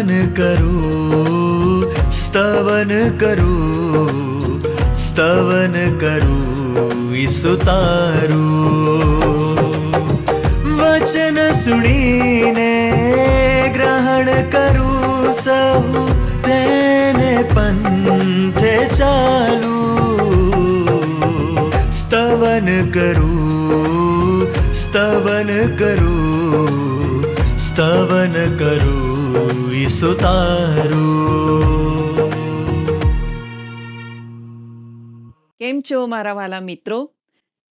स्तवन करूं, स्तवन करूं, स्तवन करूं ईसु तारूं। वचन सुनीने ग्रहण करूं सहु, तेने पंथे चालू। स्तवन करूं, स्तवन करूं, स्तवन करूं ईसु तारूं। કેમ છો મારા વાલા મિત્રો?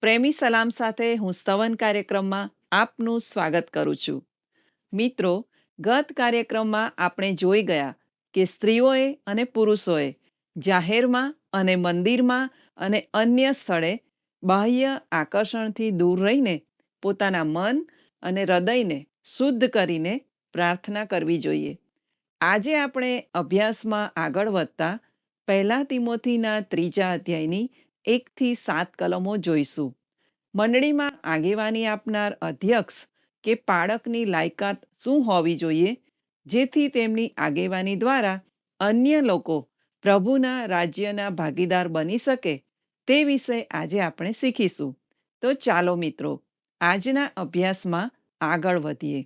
પ્રેમી સલામ સાથે હું સ્તવન કાર્યક્રમમાં આપનું સ્વાગત કરું છું. મિત્રો, ગત કાર્યક્રમમાં આપણે જોઈ ગયા કે સ્ત્રીઓએ અને પુરુષોએ જાહેરમાં અને મંદિરમાં અને અન્ય સ્થળે બાહ્ય આકર્ષણથી દૂર રહીને પોતાના મન અને હૃદયને શુદ્ધ કરીને પ્રાર્થના કરવી જોઈએ. આજે આપણે અભ્યાસમાં આગળ વધતા પહેલા તિમોથીના 3 અધ્યાયની 1-7 કલમો જોઈશું. મંડળીમાં આગેવાની આપનાર અધ્યક્ષ કે પાળકની લાયકાત શું હોવી જોઈએ, જેથી તેમની આગેવાની દ્વારા અન્ય લોકો પ્રભુના રાજ્યના ભાગીદાર બની શકે, તે વિશે આજે આપણે શીખીશું. તો ચાલો મિત્રો, આજના અભ્યાસમાં આગળ વધીએ.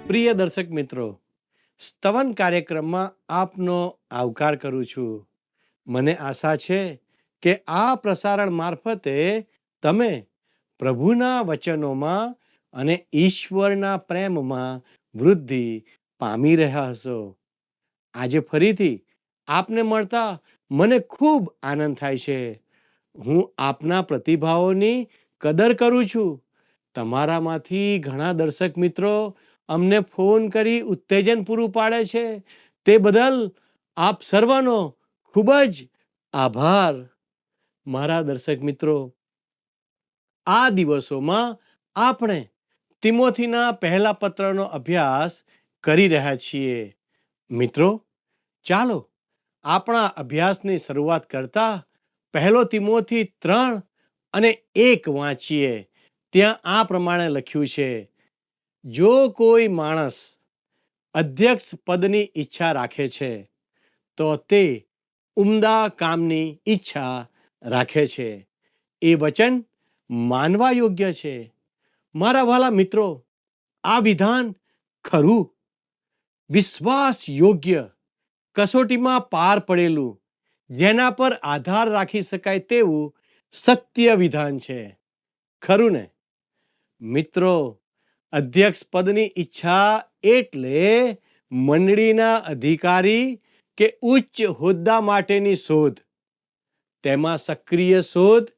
પ્રિય દર્શક મિત્રો, સ્તવન કાર્યક્રમમાં આપનો આવકાર કરું છું. મને આશા છે કે આ પ્રસારણ મારફતે તમે પ્રભુના વચનોમાં અને ઈશ્વરના પ્રેમમાં વૃદ્ધિ પામી રહ્યા હશો. આજે ફરીથી આપને મળતા મને ખૂબ આનંદ થાય છે. હું આપના પ્રતિભાવોની કદર કરું છું. તમારામાંથી ઘણા દર્શક મિત્રો અમને ફોન કરી ઉત્તેજન પૂરું પાડે છે. તે બદલ આપ સર્વનો ખૂબ જ આભાર. મારા દર્શક મિત્રો, આ દિવસોમાં આપણે તિમોથીના પહેલા પત્રનો અભ્યાસ કરી રહ્યા છીએ. મિત્રો, ચાલો આપણા અભ્યાસની શરૂઆત કરતા પહેલો તિમોથી 3:1 વાંચીએ. ત્યાં આ પ્રમાણે લખ્યું છે: જો કોઈ માણસ અધ્યક્ષ પદની ઈચ્છા રાખે છે, તો તે ઉમદા કામની ઈચ્છા રાખે છે. એ વચન માનવા યોગ્ય છે. મારા વાલા મિત્રો, આ વિધાન ખરું, વિશ્વાસ યોગ્ય, કસોટીમાં પાર પડેલું, જેના પર આધાર રાખી શકાય તેવું સત્ય વિધાન છે. ખરું ને? મિત્રો, અધ્યક્ષ પદની ઈચ્છા એટલે મંડળીના અધિકારી કે ઉચ્ચ હોદ્દા માટેની શોધ. તેમાં સક્રિય શોધ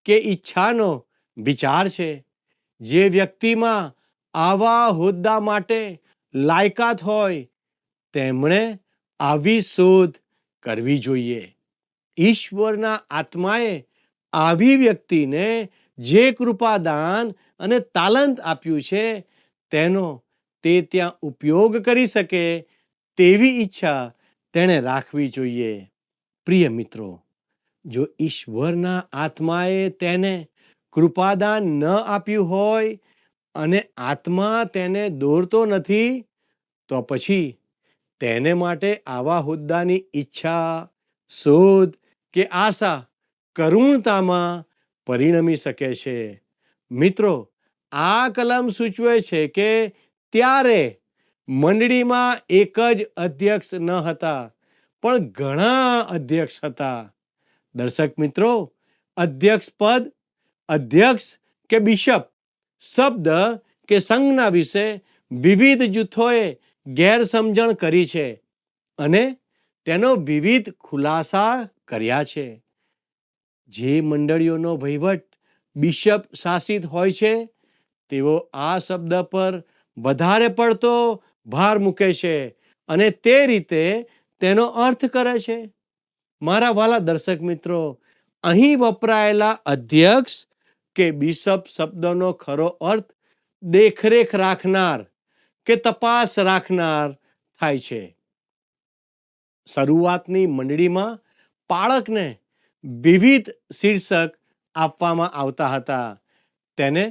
કે ઈચ્છાનો વિચાર છે. જે વ્યક્તિમાં આવા હોદ્દા માટે લાયકાત હોય, તેમણે આવી શોધ કરવી જોઈએ. ઈશ્વરના આત્માએ આવી વ્યક્તિને જે કૃપાદાન અને તાલંત આપ્યું છે, તેનો તે ત્યાં ઉપયોગ કરી શકે તેવી ઈચ્છા તેણે રાખવી જોઈએ. પ્રિય મિત્રો, જો ઈશ્વરના આત્માએ તેને કૃપાદાન ન આપ્યું હોય અને આત્મા તેને દોરતો નથી, તો પછી તેને માટે આવા હોદ્દાની ઈચ્છા, શોધ કે આશા કરુણતામાં પરિણમી શકે છે. મિત્રો, આ કલમ સૂચવે છે કે ત્યારે મંડળીમાં એક જ અધ્યક્ષ ન હતા, પણ ઘણા અધ્યક્ષ હતા. દર્શક મિત્રો, અધ્યક્ષ પદ, અધ્યક્ષ કે બિશપ શબ્દ કે સંજ્ઞા વિશે વિવિધ જૂથોએ ગેરસમજણ કરી છે અને તેનો વિવિધ ખુલાસા કર્યા છે. જે મંડળીઓનો વહીવટ બિશપ શાસિત હોય છે, તેઓ આ શબ્દ પર વધારે પડતો ભાર મૂકે છે અને તે રીતે તેનો અર્થ કરે છે. મારા વાલા દર્શક મિત્રો, અહીં વપરાયેલા અધ્યક્ષ કે બિશપ શબ્દનો ખરો અર્થ દેખરેખ રાખનાર કે તપાસ રાખનાર થાય છે. શરૂઆતની મંડળીમાં પાળકને વિવિધ શીર્ષક આપવામાં આવતા હતા. તેને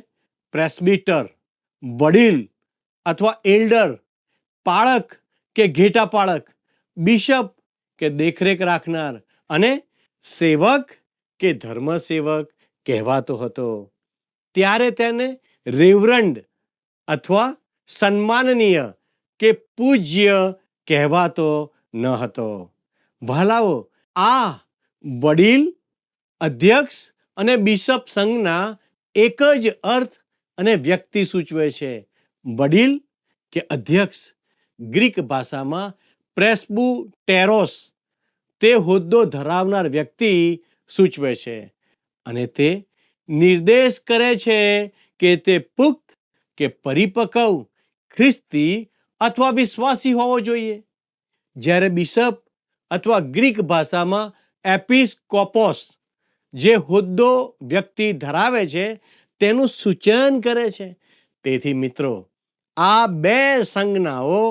પ્રેસ્બિટર, વડીલ અથવા એલ્ડર, પાળક કે ઘેટા પાળક, બિશપ કે દેખરેખ રાખનાર અને સેવક કે ધર્મસેવક કહેવાતો હતો. ત્યારે તેને રેવરન્ડ અથવા સન્માનનીય કે પૂજ્ય કહેવાતો ન હતો. વહાલાઓ, આ વડીલ, અધ્યક્ષ અને બિશપ સંઘના એક જ અર્થ અને વ્યક્તિ સૂચવે છે. વડીલ કે અધ્યક્ષ ગ્રીક ભાષામાં પ્રેસ્બુટેરોસ, તે હોદ્દો ધરાવનાર વ્યક્તિ સૂચવે છે અને તે નિર્દેશ કરે છે કે તે પુખ્ત કે પરિપક્વ ખ્રિસ્તી અથવા વિશ્વાસી હોવો જોઈએ. જ્યારે બિશપ અથવા ગ્રીક ભાષામાં એપિસ્કોપોસ, જે હોદ્દો વ્યક્તિ ધરાવે છે, તેનું સૂચન કરે છે. તેથી મિત્રો, આ બે સંજ્ઞાઓ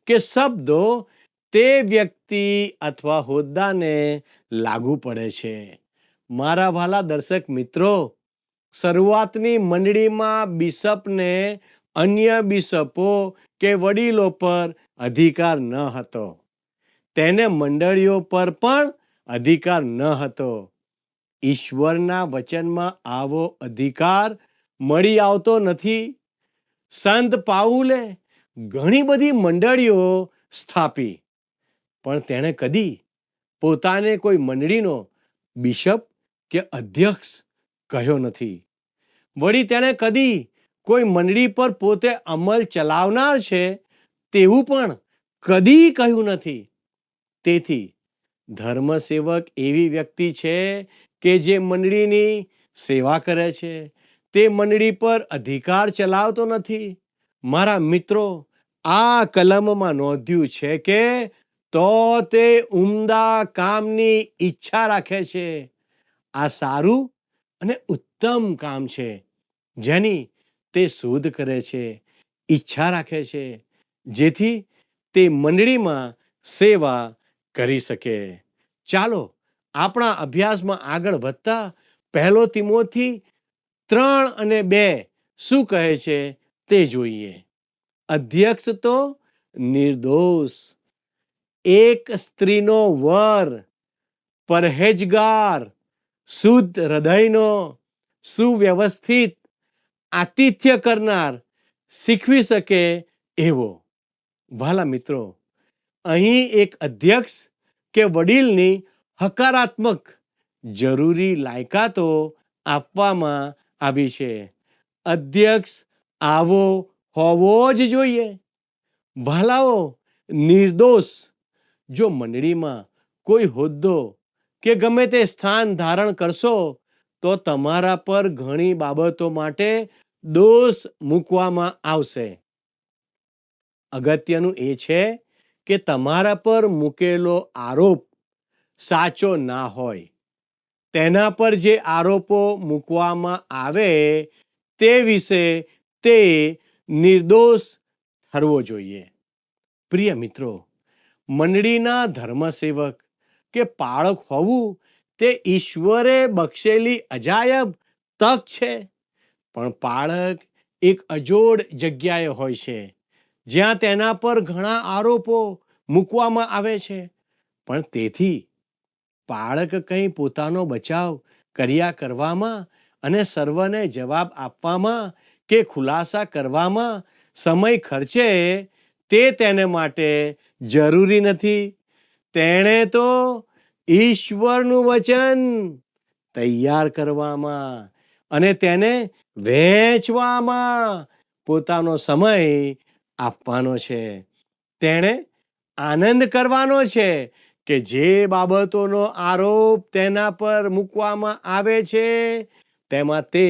કે શબ્દો તે વ્યક્તિ અથવા હોદ્દાને લાગુ પડે છે. મારા વહાલા દર્શક મિત્રો, શરૂઆતની મંડળીમાં બિશપને અન્ય બિશપો કે વડીલો પર અધિકાર ન હતો. તેને મંડળીઓ પર પણ અધિકાર ન હતો. ઈશ્વરના વચનમાં આવો અધિકાર મળી આવતો નથી. સંત પાઉલે ઘણી બધી મંડળીઓ સ્થાપી, પણ તેણે કદી પોતાને કોઈ મંડળીનો બિશપ કે અધ્યક્ષ કહ્યો નથી. વળી તેણે કદી કોઈ મંડળી પર પોતે અમલ ચલાવનાર છે તેવું પણ કદી કહ્યું નથી. તેથી ધર્મસેવક એવી વ્યક્તિ છે કે જે મંડળીની સેવા કરે છે, તે મંડળી પર અધિકાર ચલાવતો નથી. મારા મિત્રો, આ કલમમાં નોંધ્યું છે કે તો તે ઉમદા કામની ઈચ્છા રાખે છે. આ સારું અને ઉત્તમ કામ છે જેની તે શોધ કરે છે, ઈચ્છા રાખે છે, જેથી તે મંડળીમાં સેવા કરી શકે. ચાલો આપણા અભ્યાસમાં આગળ વધતા 1 તિમોથી 3:2 શું કહે છે તે જોઈએ. અધ્યક્ષ તો નિર્દોષ, એક સ્ત્રીનો વર, પરહેજગાર, શુદ્ધ હૃદયનો, સુવ્યવસ્થિત, આતિથ્ય કરનાર, શીખવી શકે એવો. વહાલા મિત્રો, અહીં એક અધ્યક્ષ કે વડીલની હકારાત્મક જરૂરી લાયકાતો આપવામાં આવી છે. અધ્યક્ષ આવો હોવો જ જોઈએ. વહાલાઓ, નિર્દોષ, જો મંડળીમાં કોઈ હોદ્દો કે ગમે તે સ્થાન ધારણ કરશો તો તમારા પર ઘણી બાબતો માટે દોષ મૂકવામાં આવશે. અગત્યનું એ છે કે તમારા પર મૂકેલો આરોપ સાચો ના હોય. તેના પર જે આરોપો મૂકવામાં આવે તે વિશે તે નિર્દોષ ઠરવો જોઈએ. પ્રિય મિત્રો, મંડળીના ધર્મસેવક કે પાળક હોવું તે ઈશ્વરે બક્ષેલી અજાયબ તક છે. પણ પાળક એક અજોડ જગ્યાએ હોય છે જ્યાં તેના પર ઘણા આરોપો મૂકવામાં આવે છે. પણ તેથી પાળક કંઈ પોતાનો બચાવ કર્યા કરવામાં અને સર્વને જવાબ આપવામાં કે ખુલાસા કરવામાં સમય ખર્ચે તે તેને માટે જરૂરી નથી. તેણે તો ઈશ્વરનું વચન તૈયાર કરવામાં અને તેને વહેંચવામાં પોતાનો સમય આપવાનો છે. તેણે આનંદ કરવાનો છે કે જે બાબતોનો આરોપ તેના પર મૂકવામાં આવે છે તેમાં તે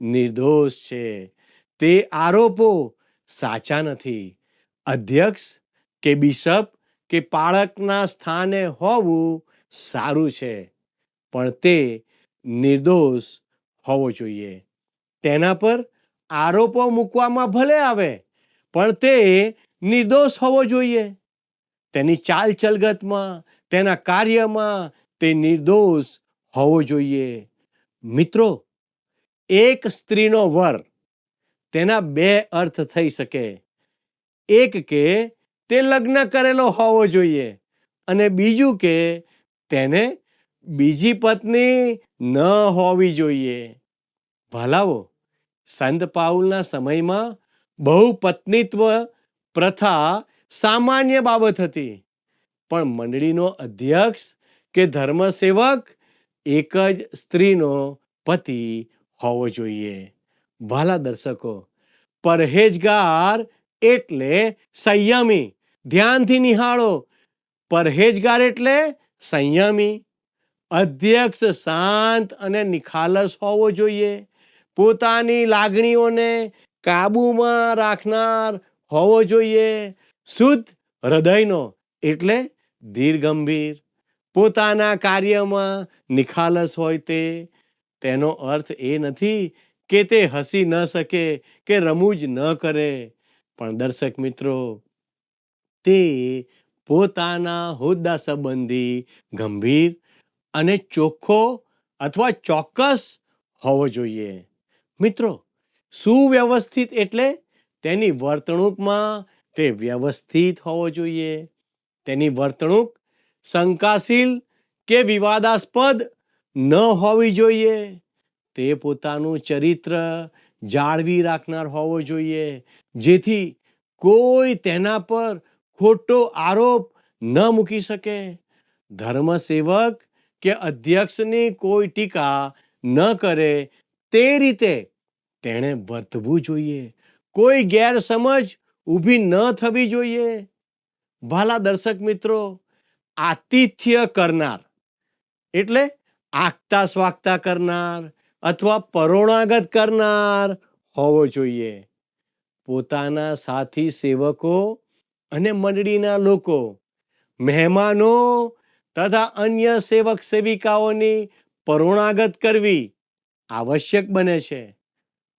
નિર્દોષ છે. તે આરોપો સાચા નથી. અધ્યક્ષ કે બિશપ કે પાળકના સ્થાને હોવું સારું છે, પણ તે નિર્દોષ હોવો જોઈએ. તેના પર આરોપો મૂકવામાં ભલે આવે, પણ તે નિર્દોષ હોવો જોઈએ. તેની ચાલ ચલગતમાં, તેના કાર્યમાં તે નિર્દોષ હોવો જોઈએ. મિત્રો, એક સ્ત્રીનો વર તેના બે અર્થ થઈ શકે. એક કે તે લગ્ન કરેલો હોવો જોઈએ અને બીજું કે તેને બીજી પત્ની ન હોવી જોઈએ. ભલાવો, સંત પાઉલના સમયમાં બહુપત્નીત્વ પ્રથા સામાન્ય બાબત હતી, પણ મંડળીનો અધ્યક્ષ કે ધર્મસેવક એક જ સ્ત્રીનો પતિ હોવો જોઈએ. ભલા દર્શકો, પરહેજગાર એટલે સંયમી. ધ્યાનથી નિહાળો, પરહેજગાર એટલે સંયમી. અધ્યક્ષ શાંત અને નિખાલસ હોવો જોઈએ. પોતાની લાગણીઓને કાબૂમાં રાખનાર હોવો જોઈએ. શુદ્ધ હૃદયનો એટલે ધીરગંભીર. પોતાના કાર્યમાં નિખાલસ હોય તેનો અર્થ એ નથી કે તે હસી ન શકે કે રમૂજ ન કરે, પણ દર્શક મિત્રો, તે પોતાના હોદ્દા સંબંધી ગંભીર અને ચોખ્ખો અથવા ચોક્કસ હોવો જોઈએ. મિત્રો, સુવ્યવસ્થિત એટલે તેની વર્તણૂકમાં તે વ્યવસ્થિત હોવો જોઈએ. તેની વર્તણૂક શંકાશીલ કે વિવાદાસ્પદ ન હોવી જોઈએ. તે પોતાનું ચરિત્ર જાળવી રાખનાર હોવો જોઈએ, જેથી કોઈ તેના પર ખોટો આરોપ ન મૂકી શકે. ધર્મસેવક કે અધ્યક્ષની કોઈ ટીકા ન કરે તે રીતે તેણે વર્તવું જોઈએ. કોઈ ગેરસમજ ઊભી ન થવી જોઈએ. ભલા દર્શક મિત્રો, આતિથ્ય કરનાર એટલે આગતા સ્વાગતા કરનાર અથવા પરોણાગત કરનાર હોવો જોઈએ. પોતાના સાથી સેવકો અને મંડળીના લોકો, મહેમાનો તથા અન્ય સેવક સેવિકાઓની પરોણાગત કરવી આવશ્યક બને છે.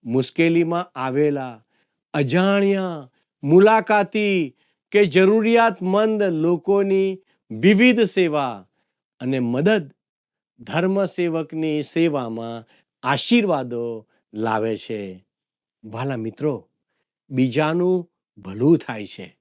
મુશ્કેલીમાં આવેલા, અજાણ્યા, મુલાકાતી કે જરૂરિયાતમંદ લોકોની વિવિધ સેવા અને મદદ ધર્મસેવકની સેવામાં આશીર્વાદો લાવે છે. ભલા મિત્રો, બીજાનું ભલું થાય છે.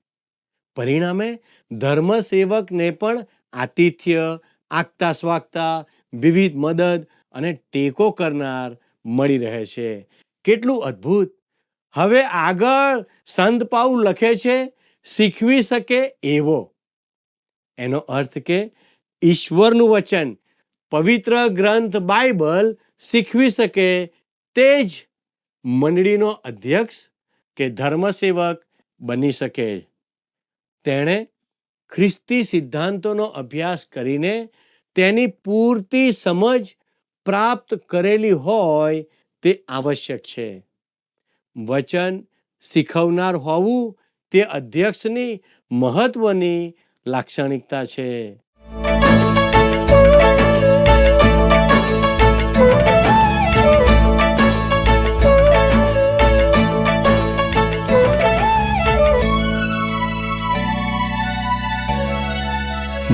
પરિણામે ધર્મસેવકને પણ આતિથ્ય, આગતા સ્વાગતા, વિવિધ મદદ અને ટેકો કરનાર મળી રહે છે. કેટલું અદ્ભુત! હવે આગળ સંત પાઉલ લખે છે, શીખવી શકે એવો. એનો અર્થ કે ઈશ્વરનું વચન, પવિત્ર ગ્રંથ બાઇબલ શીખવી શકે તે જ મંડળીનો અધ્યક્ષ કે ધર્મસેવક બની શકે. તેણે ખ્રિસ્તી સિદ્ધાંતોનો અભ્યાસ કરીને તેની પૂરતી સમજ પ્રાપ્ત કરેલી હોય તે આવશ્યક છે. વચન શીખવનાર હોવું તે અધ્યક્ષની મહત્વની લાક્ષણિકતા છે.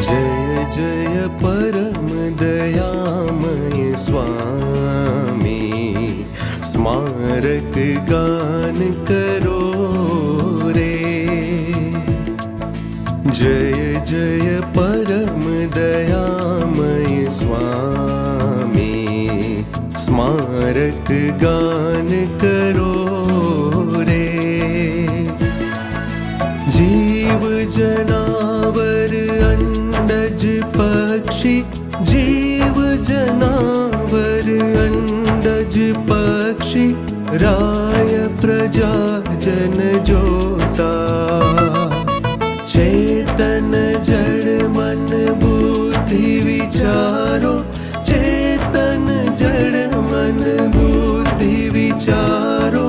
जय जय परम दयामय स्वामी, स्मारक गान करो रे. जय जय परम दयामय स्वामी, स्मारक गान करो रे. जीव जनावर अंडज पक्षी, जीव जनावर अंडज पक्षी, राय प्रजा जन जोता. चेतन जड़ मन बुद्धि विचारो, चेतन जड़ मन बुद्धि विचारो,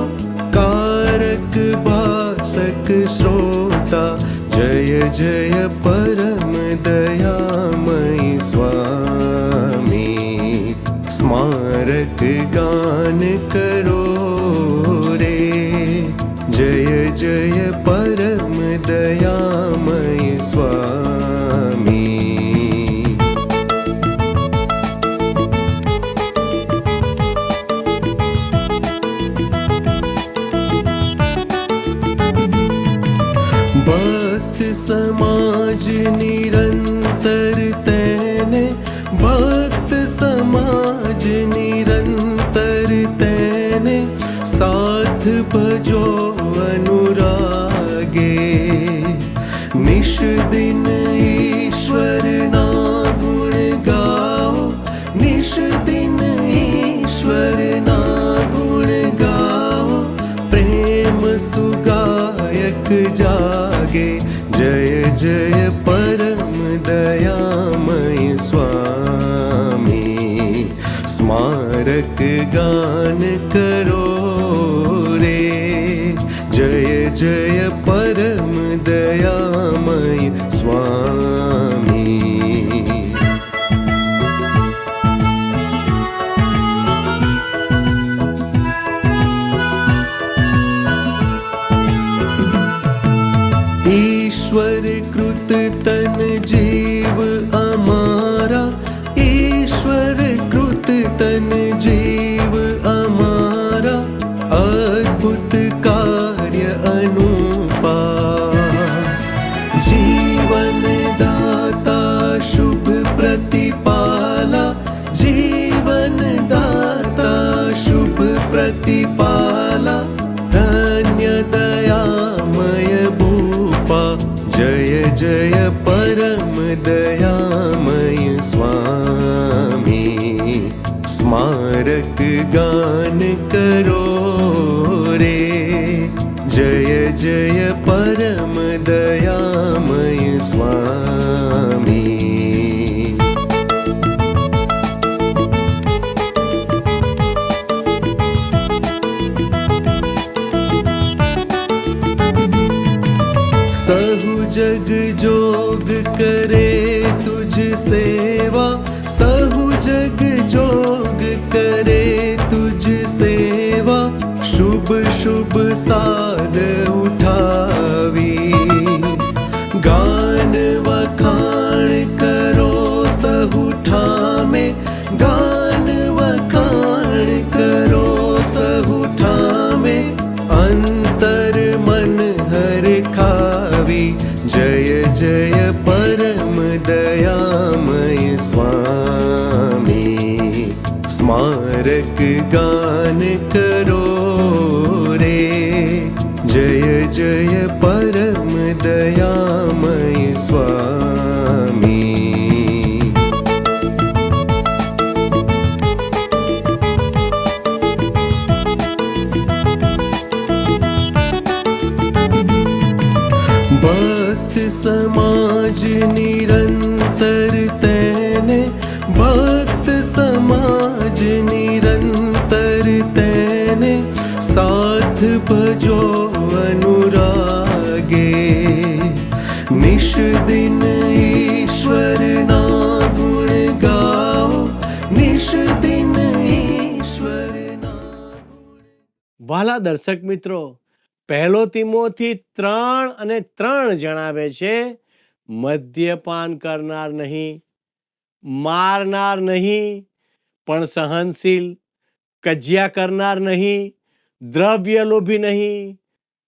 कारक भासक श्रोता. जय जय परम दयामय स्वामी, स्मारक गान करो रे. जय जय परम दयामय स्वामी. ભજો અનુરાગે નિશ દિન ઈશ્વરના ગુણ ગાઓ નિશ દિન ઈશ્વરના ગુણ ગાઓ પ્રેમ સુગાયક જાગે જય જય પરમ દયામય સ્વામી સ્મારક ગાન કરો રે જય જય પરમ દયામય સ્વામી ईश्वर कृत तन जीव अमारा ईश्वर कृत तन जीव अमारा अद्भुत कार्य अनुपा जीवन दाता शुभ प्रतिपाला जीवन दाता शुभ प्रतिपाला धन्य दयामय भूपा जय जय परम दयामय स्वामी स्मारक गान करो रे जय जय परम दयामय स्वामी सहु जग जोग करे तुझ सेवा सहु जग जोग करे तुझ सेवा शुभ शुभ साध उठावी गान वखाण करो सहु ठामे गान वखाण करो सहु ठामे अंतर मन हर खावी जय जय परम दयामय स्वामी स्मारक गान करो रे जय जय परम दयामय स्वामी भक्त समाज निरंतर तेने भक्त समाज निरंतर तेने साथ भजो अनुरागे निश दिन ईश्वरना गुण गाओ निश दिन ईश्वरना વાલા દર્શક મિત્રો, પહેલો તિમોથી 3:3 જણાવે છે, મદ્યપાન કરનાર નહીં, મારનાર નહીં, પણ સહનશીલ, કજિયા કરનાર નહીં, દ્રવ્ય લોભી નહીં.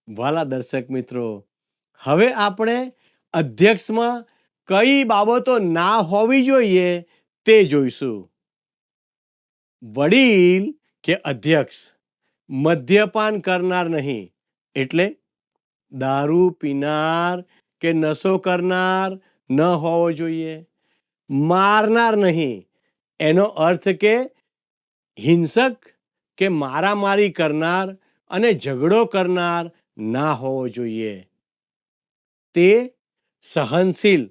વાલા દર્શક મિત્રો, હવે આપણે અધ્યક્ષમાં કઈ બાબતો ના હોવી જોઈએ તે જોઈશું. વડીલ કે અધ્યક્ષ મદ્યપાન કરનાર નહીં, એટલે દારૂ પીનાર કે નશો કરનાર ન હોવો જોઈએ. મારનાર નહીં, એનો અર્થ કે હિંસક કે મારામારી કરનાર અને ઝઘડો કરનાર ના હોવો જોઈએ. તે સહનશીલ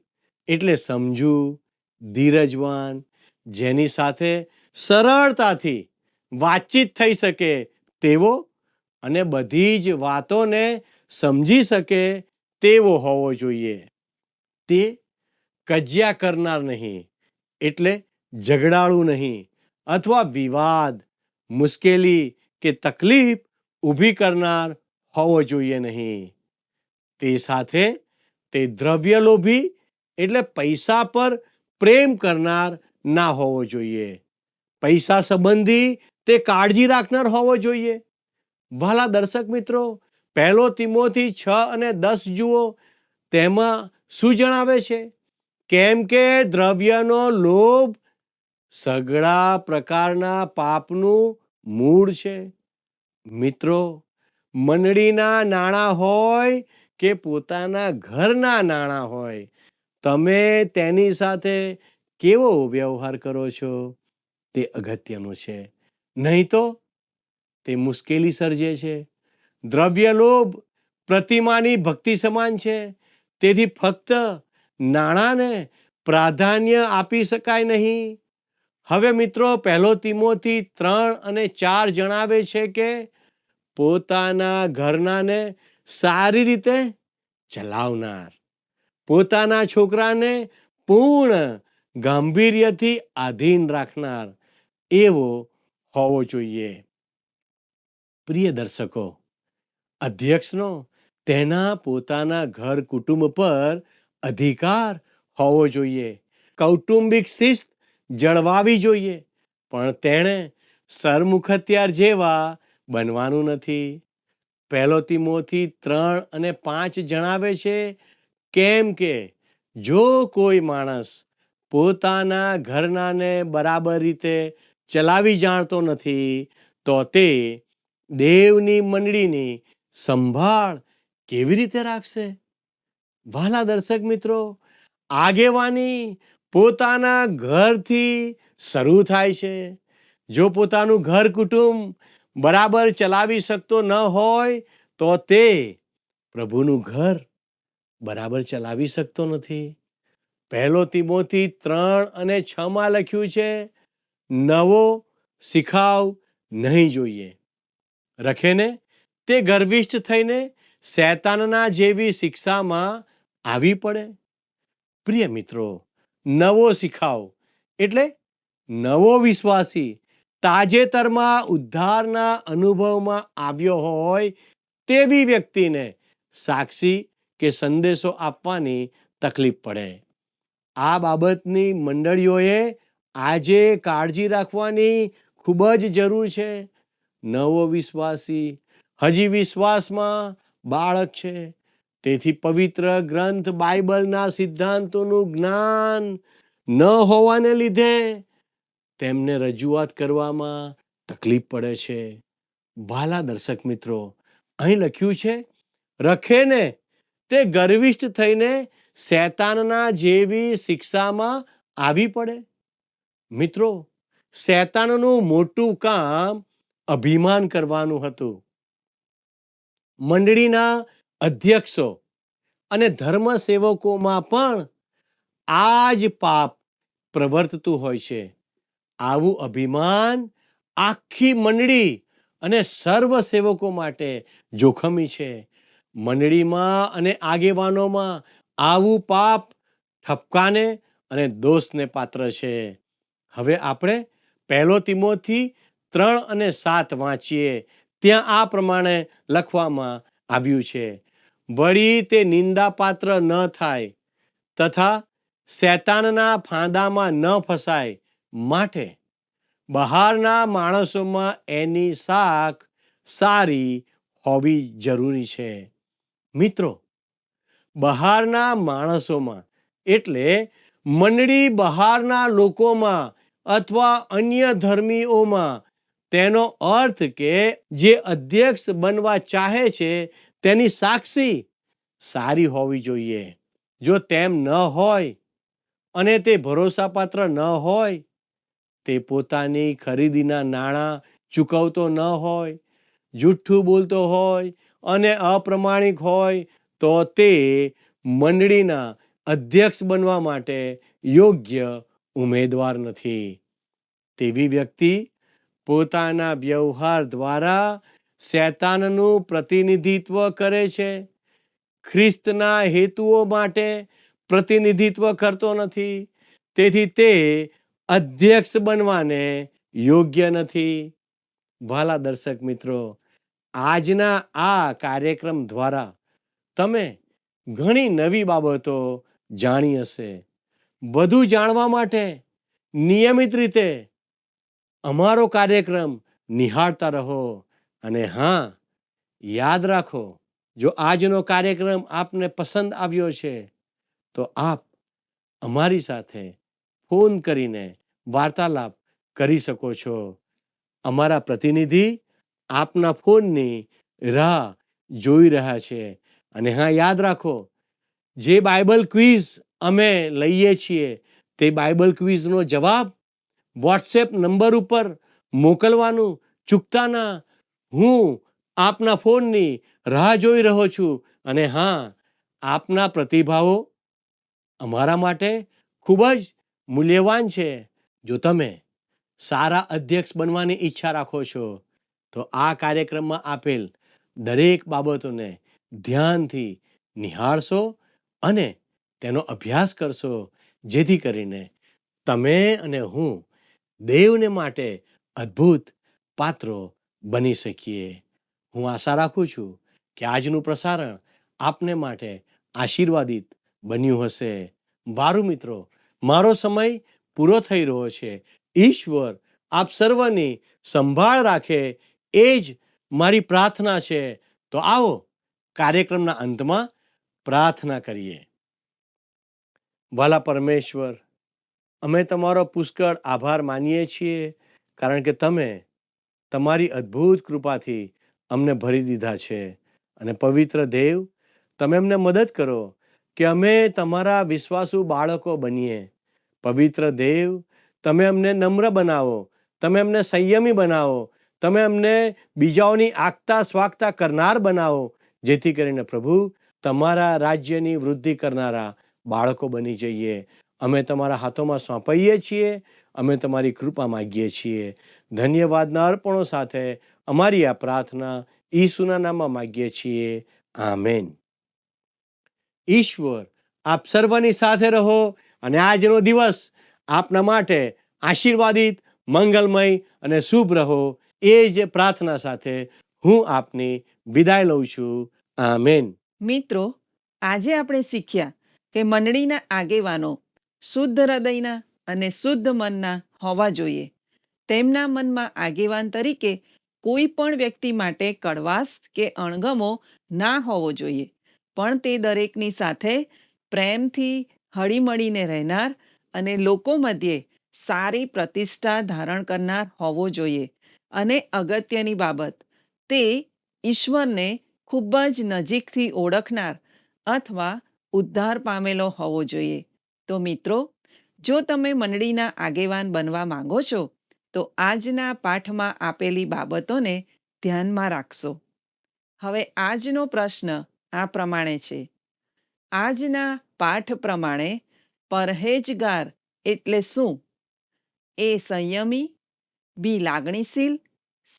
એટલે સમજુ, ધીરજવાન, જેની સાથે સરળતાથી વાતચીત થઈ શકે તેવો અને બધી જ વાતોને સમજી શકે તેવો હોવો જોઈએ. તે કજિયા કરનાર નહીં, એટલે ઝઘડાળું નહીં અથવા વિવાદ, મુશ્કેલી કે તકલીફ ઊભી કરનાર હોવો જોઈએ નહીં. તે સાથે તે દ્રવ્ય લોભી એટલે પૈસા પર પ્રેમ કરનાર ના હોવો જોઈએ. પૈસા સંબંધી તે કાળજી રાખનાર હોવો જોઈએ. વાલા દર્શક મિત્રો, પહેલો તિમોથી 6:10 જુઓ. તેમાં શું જણાવે છે? કેમ કે દ્રવ્યનો લોભ સઘળા પ્રકારના પાપનું મૂળ છે. મિત્રો, મંડળીના નાણાં હોય કે પોતાના ઘરના નાણાં હોય, તમે તેની સાથે કેવો વ્યવહાર કરો છો તે અગત્યનું છે. નહીં તો તે મુશ્કેલી સર્જે છે. દ્રવ્ય લોભ પ્રતિમાની ભક્તિ સમાન છે. તેથી ફક્ત નાણાંને પ્રાધાન્ય આપી શકાય નહીં. હવે મિત્રો, 1 તિમોથી 3:4 જણાવે છે કે પોતાના ઘરનાને સારી રીતે ચલાવનાર, પોતાના છોકરાને પૂર્ણ ગાંભીર્યથી આધીન રાખનાર એવો હોવો જોઈએ. પ્રિય દર્શકો, અધ્યક્ષનો તેના પોતાના ઘર કુટુંબ પર અધિકાર હોવો જોઈએ. કૌટુંબિક શિસ્ત જળવાવી જોઈએ, પણ તેણે સરમુખત્યાર જેવા બનવાનું નથી. 1 તિમોથી 3:5 જણાવે છે, કેમ કે જો કોઈ માણસ પોતાના ઘરનાને બરાબર રીતે ચલાવી જાણતો નથી, તો તે દેવની મંડળીની સંભાળ કેવી રીતે રાખશે? વહાલા દર્શક મિત્રો, આગેવાની પોતાના ઘરથી શરૂ થાય છે. જો પોતાનું ઘર કુટુંબ બરાબર ચલાવી શકતો ન હોય, તો તે પ્રભુનું ઘર બરાબર ચલાવી શકતો નથી. 1 તિમોથી 3:6 લખ્યું છે, નવો શીખાવ નહીં જોઈએ. રખેને તે ગર્વિષ્ઠ થઈને શૈતાનના જેવી શિક્ષામાં આવી પડે. પ્રિય મિત્રો, નવો શીખાવ એટલે નવો વિશ્વાસી તાજેતરમાં ઉદ્ધારના અનુભવમાં આવ્યો હોય તેવી વ્યક્તિને સાક્ષી કે સંદેશો આપવાની તકલીફ પડે. આ બાબતની મંડળીઓએ આજે કાળજી રાખવાની ખૂબ જ જરૂર છે. નવો વિશ્વાસી હજી વિશ્વાસમાં બાળક છે. તેથી પવિત્ર ગ્રંથ બાઇબલના સિદ્ધાંતોનું જ્ઞાન ન હોવાને લીધે તેમને રજૂઆત કરવામાં તકલીફ પડે છે. વહાલા દર્શક મિત્રો, અહીં લખ્યું છે, રખેને તે ગર્વિષ્ઠ થઈને શૈતાનના જેવી શિક્ષામાં આવી પડે. મિત્રો, શૈતાનનું મોટું કામ અભિમાન કરવાનું હતું. મંડળીના અધ્યક્ષો અને ધર્મ સેવકોમાં પણ આ જ પાપ પ્રવર્તતું હોય છે. આવું અભિમાન આખી મંડળી અને સર્વ સેવકો માટે જોખમી છે. મંડળીમાં અને આગેવાનોમાં આવું પાપ ઠપકાને અને દોષને પાત્ર છે. હવે આપણે 1 તિમોથી 3:7 વાંચીએ. ત્યાં આ પ્રમાણે લખવામાં આવ્યું છે, વળી તે નિંદાપાત્ર ન થાય તથા શૈતાનના ફાંદામાં ન ફસાય માટે બહારના માણસોમાં એની સાખ સારી હોવી જરૂરી છે. મિત્રો, બહારના માણસોમાં એટલે મંડળી બહારના લોકોમાં અથવા અન્ય ધર્મીઓમાં, તેનો અર્થ કે જે અધ્યક્ષ બનવા ચાહે છે તેની સાક્ષી સારી હોવી જોઈએ. જો તેમ ન હોય અને તે ભરોસાપાત્ર ન હોય, તે પોતાની ખરીદીના નાણાં ચૂકવતો ન હોય, જૂઠું બોલતો હોય અને અપ્રમાણિક હોય, તો તે મંડળીના અધ્યક્ષ બનવા માટે યોગ્ય ઉમેદવાર નથી. તેવી વ્યક્તિ પોતાના વ્યવહાર દ્વારા શૈતાનનું પ્રતિનિધિત્વ કરે છે. ખ્રિસ્તના હેતુઓ માટે પ્રતિનિધિત્વ કરતો નથી. તેથી તે અધ્યક્ષ બનવાને યોગ્ય નથી. વહાલા દર્શક મિત્રો, આજના આ કાર્યક્રમ દ્વારા તમે ઘણી નવી બાબતો જાણી હશે. વધુ જાણવા માટે નિયમિત રીતે અમારો કાર્યક્રમ નિહાળતા રહો. અને હા, યાદ રાખો, જો આજનો કાર્યક્રમ આપને પસંદ આવ્યો છે, તો આપ અમારી સાથે ફોન કરીને વાર્તાલાપ કરી શકો છો. અમારા પ્રતિનિધિ આપના ફોનની રાહ જોઈ રહ્યા છે. અને હા, યાદ રાખો, જે બાઇબલ ક્વિઝ અમે લઈએ છીએ તે બાઇબલ ક્વિઝનો જવાબ વોટ્સએપ નંબર ઉપર મોકલવાનું ચૂકતા ના. હું આપના ફોનની રાહ જોઈ રહ્યો છું. અને હા, આપના પ્રતિભાવો અમારા માટે ખૂબ જ મૂલ્યવાન છે. જો તમે સારા અધ્યક્ષ બનવાની ઈચ્છા રાખો છો તો આ કાર્યક્રમમાં આપેલ દરેક બાબતોને ધ્યાનથી નિહાળશો અને તેનો અભ્યાસ કરશો, જેથી કરીને તમે અને હું દેવને માટે અદ્ભુત પાત્રો બની શકીએ. હું આશા રાખું છું કે આજનું પ્રસારણ આપને માટે આશીર્વાદિત બન્યું હશે. વારું મિત્રો, મારો સમય પૂરો થઈ રહ્યો છે. ઈશ્વર આપ સર્વની સંભાળ રાખે, એ જ મારી પ્રાર્થના છે. તો આવો કાર્યક્રમના અંતમાં પ્રાર્થના કરીએ. વાલા પરમેશ્વર, અમે તમારો પુષ્કળ આભાર માનીએ છીએ, કારણ કે તમે તમારી અદ્ભુત કૃપાથી અમને ભરી દીધા છે. અને પવિત્ર દેવ, તમે અમને મદદ કરો કે અમે તમારા વિશ્વાસુ બાળકો બનીએ. પવિત્ર દેવ, તમે અમને નમ્ર બનાવો, તમે અમને સંયમી બનાવો, તમે અમને બીજાઓની આગતા સ્વાગતા કરનાર બનાવો, જેથી કરીને પ્રભુ તમારા રાજ્યની વૃદ્ધિ કરનારા બાળકો બની જઈએ. અમે તમારા હાથોમાં સોંપાઈએ છીએ. અમે તમારી કૃપા માગીએ છીએ. ધન્યવાદના અર્પણો સાથે અમારી આ પ્રાર્થના ઈસુના નામમાં માગીએ છીએ. આમેન. ઈશ્વર આપ સર્વની સાથે રહો અને આજનો દિવસ આપના માટે આશીર્વાદિત, મંગલમય અને શુભ રહો. એ જ પ્રાર્થના સાથે હું આપની વિદાય લઉં છું. આમેન. મિત્રો, આજે આપણે શીખ્યા કે મંડળીના આગેવાનો શુદ્ધ હૃદયના અને શુદ્ધ મનના હોવા જોઈએ. તેમના મનમાં આગેવાન તરીકે કોઈ પણ વ્યક્તિ માટે કડવાશ કે અણગમો ના હોવો જોઈએ, પણ તે દરેકની સાથે પ્રેમથી હળીમળીને રહેનાર અને લોકો મધ્યે સારી પ્રતિષ્ઠા ધારણ કરનાર હોવો જોઈએ. અને અગત્યની બાબત, તે ઈશ્વરને ખૂબ જ નજીકથી ઓળખનાર અથવા ઉદ્ધાર પામેલો હોવો જોઈએ. તો મિત્રો, જો તમે મંડળીના આગેવાન બનવા માંગો છો તો આજના પાઠમાં આપેલી બાબતોને ધ્યાનમાં રાખશો. હવે આજનો પ્રશ્ન આ પ્રમાણે છે. આજના પાઠ પ્રમાણે પરહેજગાર એટલે શું? એ સંયમી, બી લાગણીશીલ,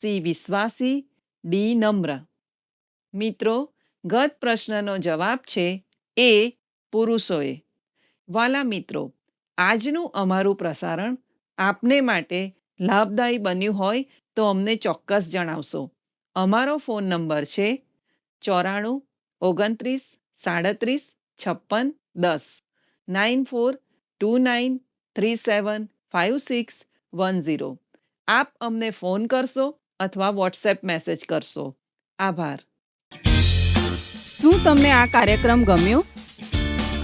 સી વિશ્વાસી, ડી નમ્ર. મિત્રો, ગત પ્રશ્નનો જવાબ છે એ પુરુષોએ. વાલા મિત્રો, આજનું અમારું પ્રસારણ આપને માટે લાભદાયી બન્યું હોય તો અમને ચોક્કસ જણાવશો. અમારો ફોન નંબર છે 94 29 37 56 10, 9429375610. આપ અમને ફોન કરશો અથવા વોટ્સએપ મેસેજ કરશો. આભાર. શું તમને આ કાર્યક્રમ ગમ્યો?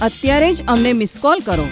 અત્યારે જ અમને મિસ કોલ કરો.